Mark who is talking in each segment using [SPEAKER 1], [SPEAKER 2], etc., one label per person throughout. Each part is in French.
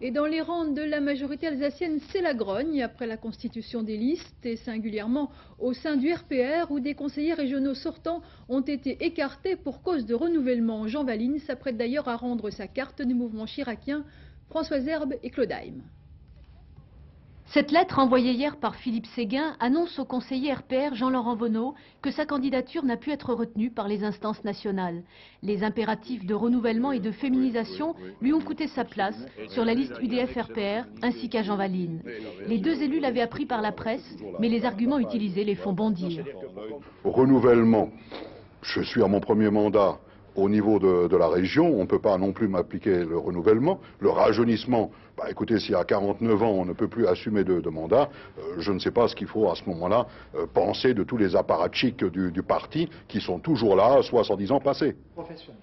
[SPEAKER 1] Et dans les rangs de la majorité alsacienne, c'est la grogne après la constitution des listes et singulièrement au sein du RPR où des conseillers régionaux sortants ont été écartés pour cause de renouvellement. Jean Valine s'apprête d'ailleurs à rendre sa carte du mouvement chiracien, Françoise Herbe et Claude Haim.
[SPEAKER 2] Cette lettre envoyée hier par Philippe Séguin annonce au conseiller RPR Jean-Laurent Vonneau que sa candidature n'a pu être retenue par les instances nationales. Les impératifs de renouvellement et de féminisation lui ont coûté sa place sur la liste UDF-RPR ainsi qu'à Jean Valine. Les deux élus l'avaient appris par la presse, mais les arguments utilisés les font bondir.
[SPEAKER 3] Renouvellement, je suis à mon premier mandat. Au niveau de la région, on ne peut pas non plus m'appliquer le renouvellement. Le rajeunissement, bah écoutez, si à 49 ans on ne peut plus assumer de mandat, je ne sais pas ce qu'il faut à ce moment-là penser de tous les apparatchiks du parti qui sont toujours là, 70 ans passés.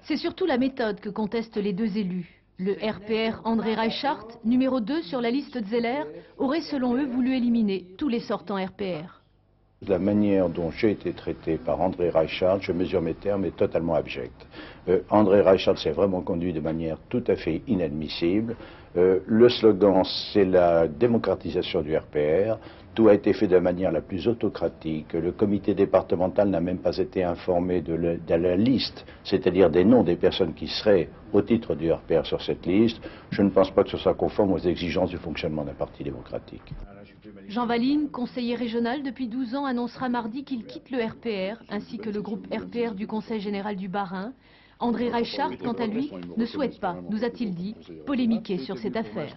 [SPEAKER 2] C'est surtout la méthode que contestent les deux élus. Le RPR André Reichart, numéro 2 sur la liste de Zeller, aurait selon eux voulu éliminer tous les sortants RPR.
[SPEAKER 4] La manière dont j'ai été traité par André Reichart, je mesure mes termes, est totalement abjecte. André Reichart s'est vraiment conduit de manière tout à fait inadmissible. Le slogan, c'est la démocratisation du RPR. Tout a été fait de manière la plus autocratique. Le comité départemental n'a même pas été informé de la liste, c'est-à-dire des noms des personnes qui seraient au titre du RPR sur cette liste. Je ne pense pas que ce soit conforme aux exigences du fonctionnement d'un parti démocratique.
[SPEAKER 2] Jean Valine, conseiller régional depuis 12 ans, annoncera mardi qu'il quitte le RPR, ainsi que le groupe RPR du Conseil général du Bas-Rhin. André Reichart, quant à lui, ne souhaite pas, nous a-t-il dit, polémiquer sur cette affaire.